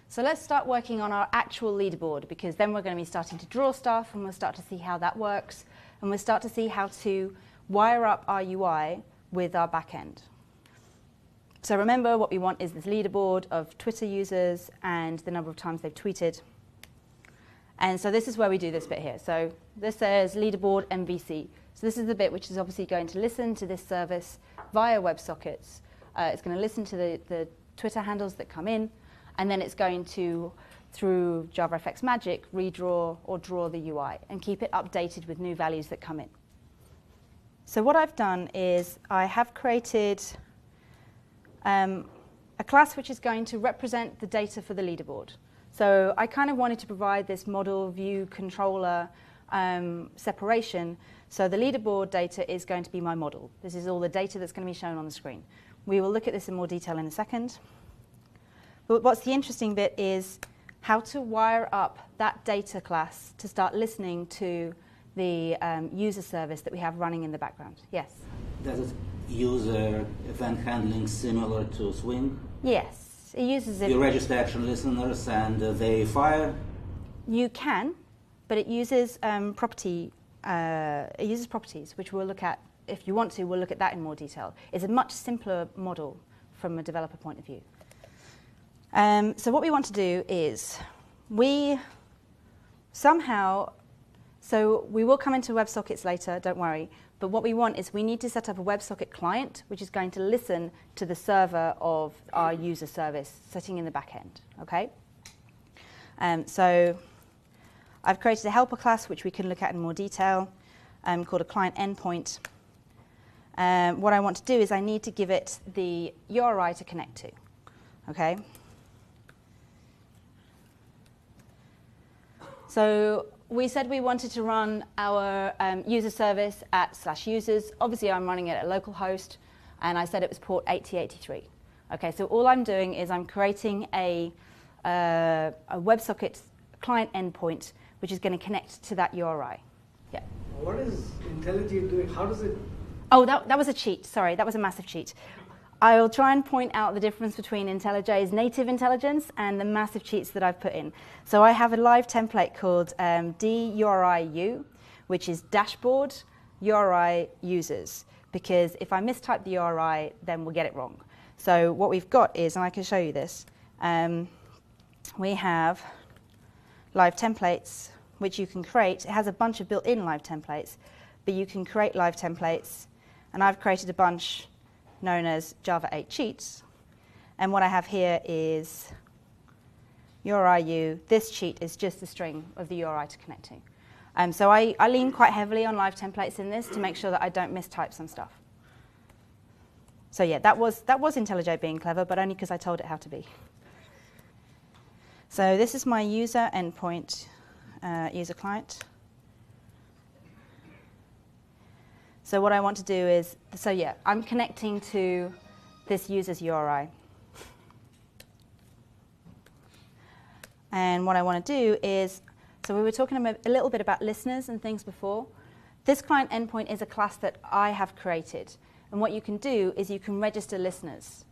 So let's start working on our actual leaderboard, because then we're going to be starting to draw stuff, and we'll start to see how that works, and we'll start to see how to wire up our UI with our backend. So remember, what we want is this leaderboard of Twitter users and the number of times they've tweeted. And so this is where we do this bit here. So this says leaderboard MVC. So this is the bit which is obviously going to listen to this service via WebSockets. It's going to listen to the Twitter handles that come in, and then it's going to, through JavaFX magic, redraw or draw the UI and keep it updated with new values that come in. So what I've done is I have created a class which is going to represent the data for the leaderboard. So I kind of wanted to provide this model view controller separation. So the leaderboard data is going to be my model. This is all the data that's going to be shown on the screen. We will look at this in more detail in a second. But what's the interesting bit is how to wire up that data class to start listening to the user service that we have running in the background. Yes? Does it use event handling similar to Swing? Yes. It uses it. You register action listeners and they fire? You can, but it uses properties, which we'll look at. If you want to, we'll look at that in more detail. It's a much simpler model from a developer point of view. So what we want to do is we will come into WebSockets later, don't worry. But what we want is we need to set up a WebSocket client, which is going to listen to the server of our user service sitting in the back end, okay? So I've created a helper class, which we can look at in more detail, called a client endpoint. What I want to do is I need to give it the URI to connect to, okay? So we said we wanted to run our user service at /users. Obviously, I'm running it at localhost, and I said it was port 8083. Okay, so all I'm doing is I'm creating a WebSocket client endpoint, which is going to connect to that URI. Yeah. What is IntelliJ doing? How does it? Oh, that was a cheat. Sorry, that was a massive cheat. I will try and point out the difference between IntelliJ's native intelligence and the massive cheats that I've put in. So I have a live template called DURIU, which is dashboard URI users, because if I mistype the URI, then we'll get it wrong. So what we've got is, and I can show you this, we have live templates, which you can create. It has a bunch of built-in live templates, but you can create live templates, and I've created a bunch known as Java 8 cheats. And what I have here is URIU. This cheat is just a string of the URI to connect to. So I lean quite heavily on live templates in this to make sure that I don't mistype some stuff. So yeah, that was IntelliJ being clever, but only because I told it how to be. So this is my user endpoint, user client. So what I want to do is, so yeah, I'm connecting to this user's URI. And what I want to do is, so we were talking a little bit about listeners and things before. This client endpoint is a class that I have created. And what you can do is you can register listeners.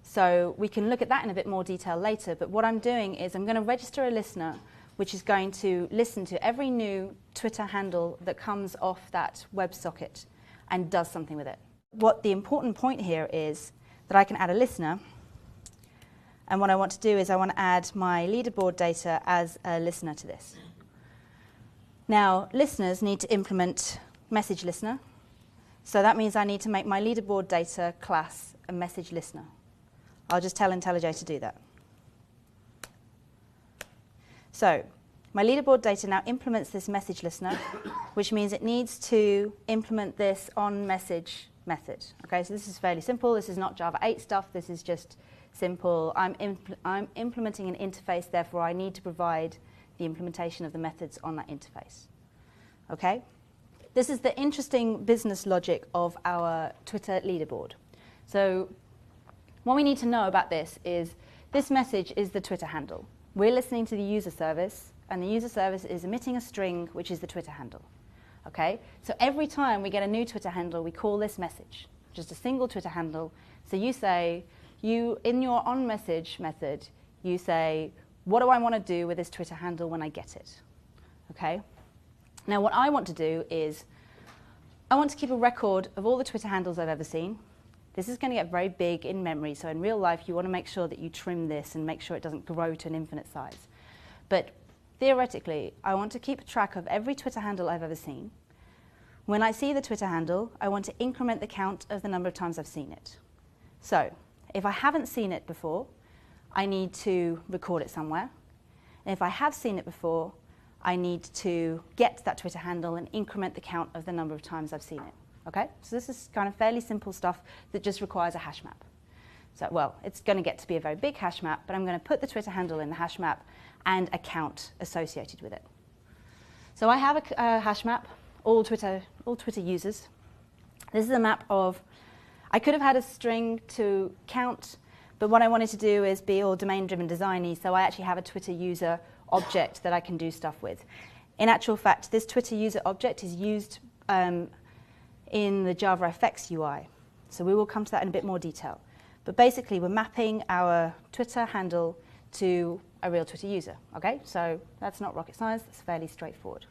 So we can look at that in a bit more detail later. But what I'm doing is I'm going to register a listener, which is going to listen to every new Twitter handle that comes off that WebSocket and does something with it. What the important point here is that I can add a listener, and what I want to do is I want to add my leaderboard data as a listener to this. Now, listeners need to implement message listener, so that means I need to make my leaderboard data class a message listener. I'll just tell IntelliJ to do that. So my leaderboard data now implements this message listener, which means it needs to implement this onMessage method. Okay, so this is fairly simple. This is not Java 8 stuff. This is just simple. I'm implementing an interface, therefore I need to provide the implementation of the methods on that interface. Okay? This is the interesting business logic of our Twitter leaderboard. So what we need to know about this is this message is the Twitter handle. We're listening to the user service, and the user service is emitting a string, which is the Twitter handle. Okay? So every time we get a new Twitter handle, we call this message, just a single Twitter handle. So you say, in your onMessage method, you say, what do I want to do with this Twitter handle when I get it? Okay. Now, what I want to do is I want to keep a record of all the Twitter handles I've ever seen. This is going to get very big in memory, so in real life, you want to make sure that you trim this and make sure it doesn't grow to an infinite size. But theoretically, I want to keep track of every Twitter handle I've ever seen. When I see the Twitter handle, I want to increment the count of the number of times I've seen it. So if I haven't seen it before, I need to record it somewhere. And if I have seen it before, I need to get that Twitter handle and increment the count of the number of times I've seen it. Okay? So this is kind of fairly simple stuff that just requires a hash map. So, well, it's going to get to be a very big hash map, but I'm going to put the Twitter handle in the hash map and a count associated with it. So I have a hash map, all Twitter users. This is a map of, I could have had a string to count, but what I wanted to do is be all domain-driven designy, so I actually have a Twitter user object that I can do stuff with. In actual fact, this Twitter user object is used in the JavaFX UI. So we will come to that in a bit more detail. But basically, we're mapping our Twitter handle to a real Twitter user. Okay? So that's not rocket science. That's fairly straightforward.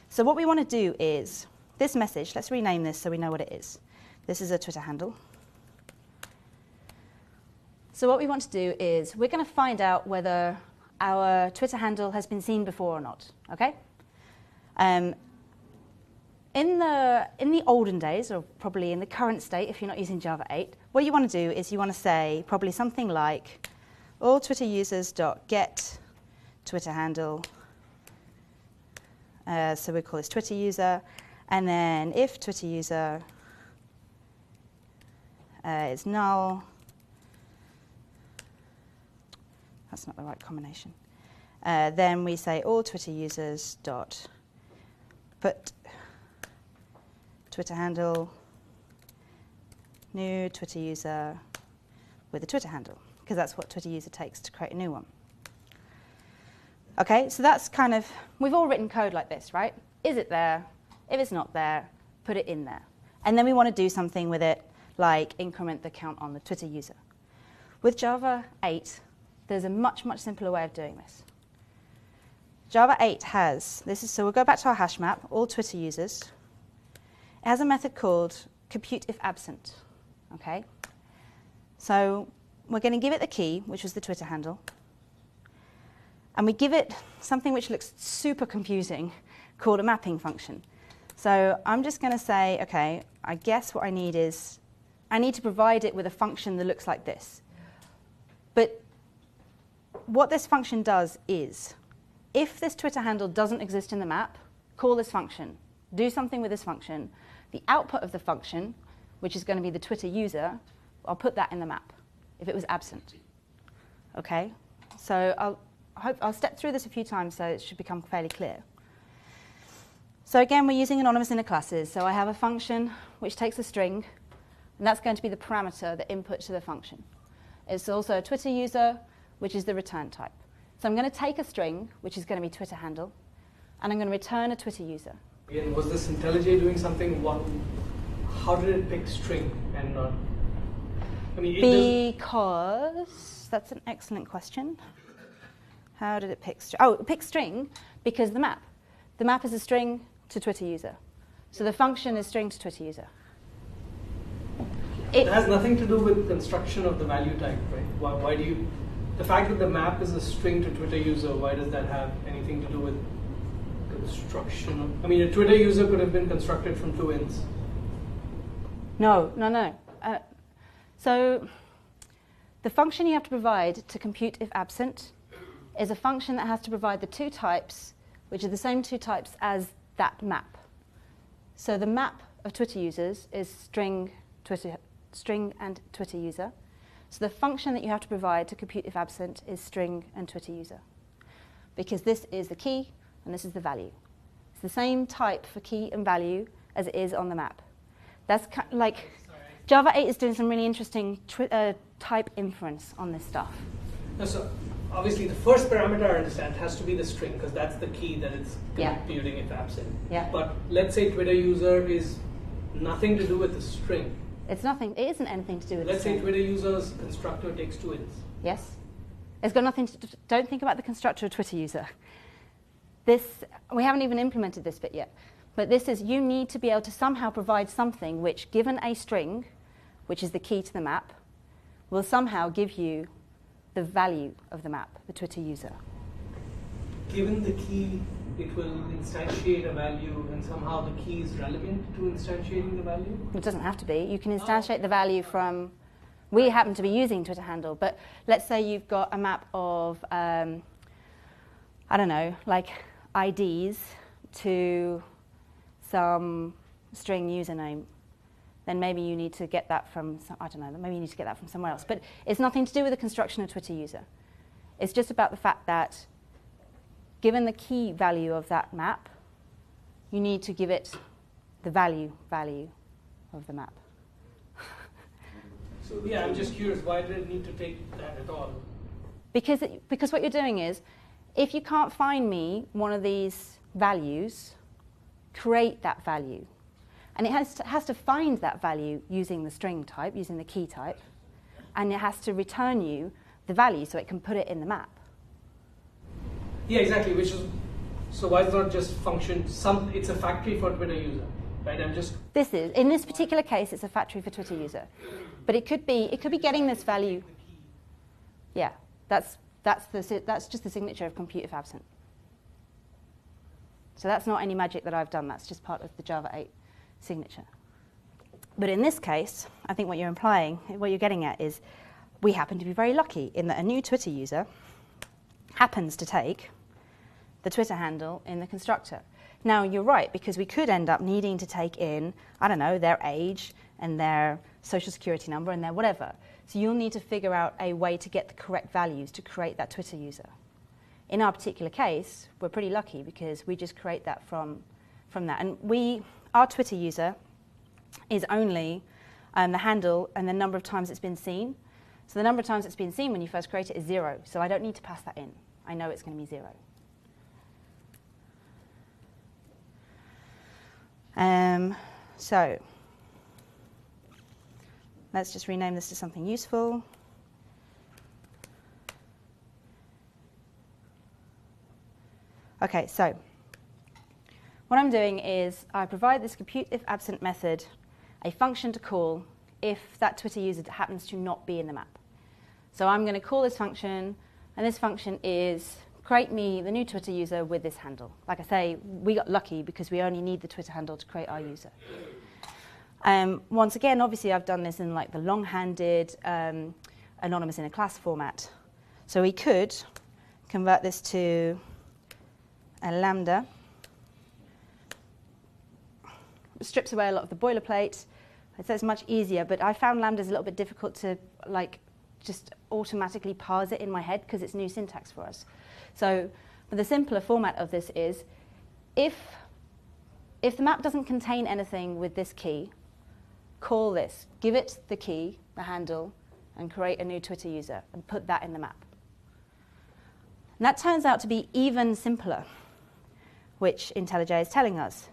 So what we want to do is this message. Let's rename this so we know what it is. This is a Twitter handle. So what we want to do is we're going to find out whether our Twitter handle has been seen before or not. Okay? In the olden days, or probably in the current state, if you're not using Java 8, what you want to do is you want to say probably something like all Twitter users.get Twitter handle. So we call this Twitter user. And then if Twitter user is null, that's not the right combination. Then we say all Twitter users dot put Twitter handle new Twitter user with a Twitter handle, because that's what Twitter user takes to create a new one. Okay, so that's kind of, we've all written code like this, right? Is it there? If it's not there, put it in there. And then we want to do something with it, like increment the count on the Twitter user. With Java 8, there's a much, much simpler way of doing this. Java 8 has, so we'll go back to our hash map, all Twitter users. It has a method called compute if absent. Okay? So we're going to give it the key, which was the Twitter handle. And we give it something which looks super confusing, called a mapping function. So I'm just going to say, okay, I guess what I need is, I need to provide it with a function that looks like this. But what this function does is, if this Twitter handle doesn't exist in the map, call this function. Do something with this function. The output of the function, which is going to be the Twitter user, I'll put that in the map if it was absent. Okay? So I'll step through this a few times so it should become fairly clear. So again, we're using anonymous inner classes. So I have a function which takes a string, and that's going to be the parameter, the input to the function. It's also a Twitter user, which is the return type. So I'm going to take a string, which is going to be Twitter handle, and I'm going to return a Twitter user. Again, was this IntelliJ doing something? How did it pick string and not? I mean, because that's an excellent question. How did it pick string? Oh, it picked string because the map. The map is a string to Twitter user. So the function is string to Twitter user. It has nothing to do with construction of the value type, right? Why do you? The fact that the map is a string to Twitter user, why does that have anything to do with construction? I mean, a Twitter user could have been constructed from 2 ints. No. So the function you have to provide to compute if absent is a function that has to provide the 2 types, which are the same 2 types as that map. So the map of Twitter users is string and Twitter user. So the function that you have to provide to compute if absent is string and Twitter user, because this is the key and this is the value. It's the same type for key and value as it is on the map. That's like Java 8 is doing some really interesting type inference on this stuff. No, so obviously the first parameter I understand has to be the string, because that's the key that it's computing if absent. Yeah. But let's say Twitter user is nothing to do with the string. It's nothing. It isn't anything to do with. Let's say Twitter user's constructor takes 2 ints. Yes. It's got nothing to, don't think about the constructor of Twitter user. This, we haven't even implemented this bit yet, but this is, you need to be able to somehow provide something which, given a string, which is the key to the map, will somehow give you the value of the map, the Twitter user. Given the key, it will instantiate a value, and somehow the key is relevant to instantiating the value? It doesn't have to be. You can instantiate the value from, we happen to be using Twitter handle, but let's say you've got a map of, I don't know, like IDs to some string username. Then maybe you need to get that from, I don't know, maybe you need to get that from somewhere else. But it's nothing to do with the construction of Twitter user. It's just about the fact that given the key value of that map, you need to give it the value of the map. So yeah, I'm just curious, why did it need to take that at all? Because what you're doing is, if you can't find me one of these values, create that value. And it has to find that value using the string type, using the key type, and it has to return you the value so it can put it in the map. Yeah, exactly. Which is, so why is it not just function? It's a factory for Twitter user, right? This is, in this particular case, it's a factory for Twitter user, but it could be getting this value. Yeah, that's just the signature of compute if absent. So that's not any magic that I've done. That's just part of the Java 8 signature. But in this case, I think what you're implying, what you're getting at is, we happen to be very lucky in that a new Twitter user happens to take the Twitter handle in the constructor. Now, you're right, because we could end up needing to take in, I don't know, their age and their social security number and their whatever. So you'll need to figure out a way to get the correct values to create that Twitter user. In our particular case, we're pretty lucky because we just create that from that. And our Twitter user is only the handle and the number of times it's been seen. So the number of times it's been seen when you first create it is 0. So I don't need to pass that in. I know it's going to be 0. So let's just rename this to something useful. Okay, so what I'm doing is I provide this compute if absent method a function to call if that Twitter user happens to not be in the map. So I'm going to call this function, and this function is create me the new Twitter user with this handle. Like I say, we got lucky because we only need the Twitter handle to create our user. Once again, obviously I've done this in like the long-handed anonymous in a class format. So we could convert this to a lambda. It strips away a lot of the boilerplate. So it's much easier, but I found lambdas a little bit difficult to like just automatically parse it in my head because it's new syntax for us. So the simpler format of this is if the map doesn't contain anything with this key, call this, give it the key, the handle, and create a new Twitter user and put that in the map. And that turns out to be even simpler, which IntelliJ is telling us.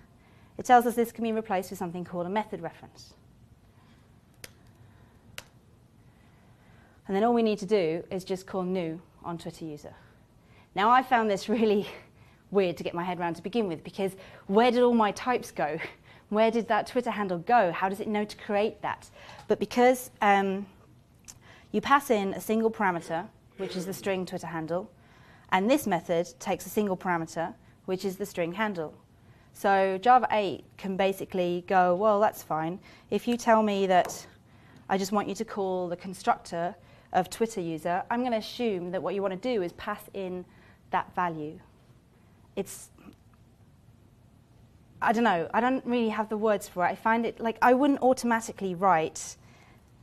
It tells us this can be replaced with something called a method reference. And then all we need to do is just call new on Twitter user. Now, I found this really weird to get my head around to begin with, because where did all my types go? Where did that Twitter handle go? How does it know to create that? But because you pass in a single parameter, which is the string Twitter handle, and this method takes a single parameter, which is the string handle. So Java 8 can basically go, well, that's fine. If you tell me that I just want you to call the constructor of Twitter user, I'm going to assume that what you want to do is pass in that value. I don't know, I don't really have the words for it. I find it like I wouldn't automatically write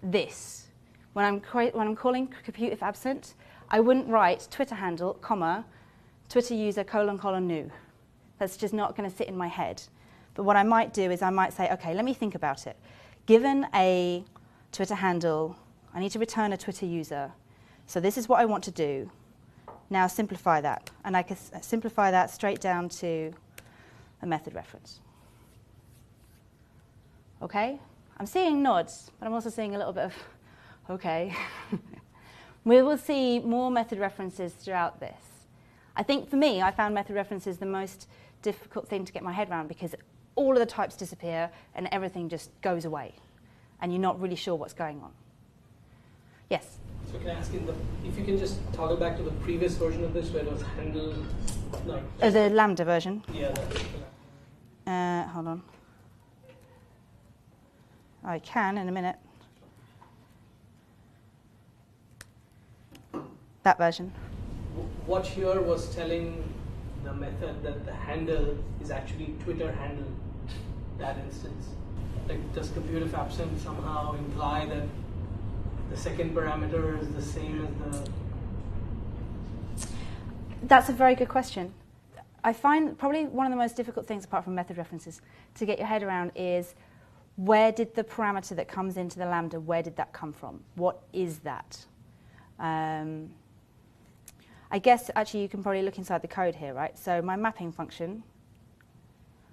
this. When I'm calling compute if absent, I wouldn't write Twitter handle, comma, Twitter user, : new. That's just not going to sit in my head. But what I might do is I might say, okay, let me think about it. Given a Twitter handle, I need to return a Twitter user. So this is what I want to do. Now simplify that. And I can simplify that straight down to a method reference. Okay? I'm seeing nods, but I'm also seeing a little bit of, okay. We will see more method references throughout this. I think for me, I found method references the most difficult thing to get my head around because all of the types disappear and everything just goes away and you're not really sure what's going on. Yes? So can I ask you, if you can just toggle back to the previous version of this where it was handle, like... The Lambda version? Yeah, that's hold on. I can in a minute. That version. What here was telling the method that the handle is actually Twitter handle, that instance. Like, does compute if absent somehow imply that the second parameter is the same as the... That's a very good question. I find probably one of the most difficult things, apart from method references, to get your head around is where did the parameter that comes into the Lambda, where did that come from? What is that? I guess actually you can probably look inside the code here, right? So my mapping function,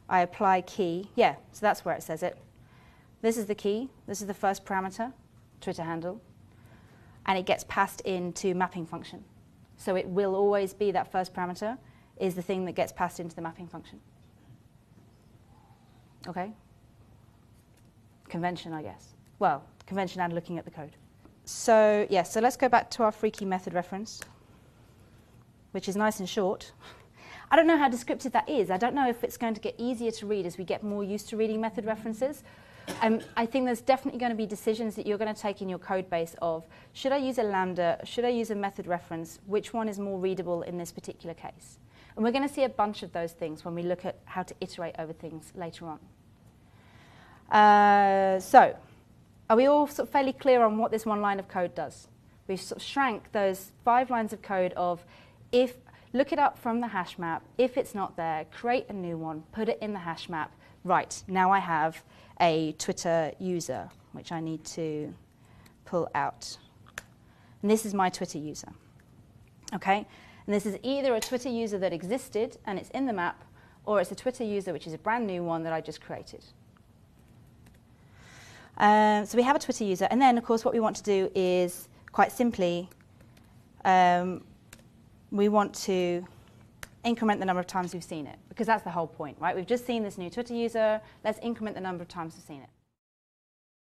I apply key. Yeah, so that's where it says it. This is the key. This is the first parameter, Twitter handle. And it gets passed into mapping function. So it will always be that first parameter is the thing that gets passed into the mapping function. OK? Convention, I guess. Well, convention and looking at the code. So, yeah, so let's go back to our freaky method reference, which is nice and short. I don't know how descriptive that is. I don't know if it's going to get easier to read as we get more used to reading method references. I think there's definitely going to be decisions that you're going to take in your code base of, should I use a Lambda, should I use a method reference, which one is more readable in this particular case? And we're going to see a bunch of those things when we look at how to iterate over things later on. So, are we all sort of fairly clear on what this one line of code does? We've sort of shrank those 5 lines of code of, if look it up from the hash map, if it's not there, create a new one, put it in the hash map. Right, now I have a Twitter user, which I need to pull out. And this is my Twitter user. Okay? And this is either a Twitter user that existed and it's in the map, or it's a Twitter user which is a brand new one that I just created. So we have a Twitter user, and then, of course, what we want to do is, quite simply, we want to increment the number of times we've seen it, because that's the whole point, right? We've just seen this new Twitter user. Let's increment the number of times we've seen it.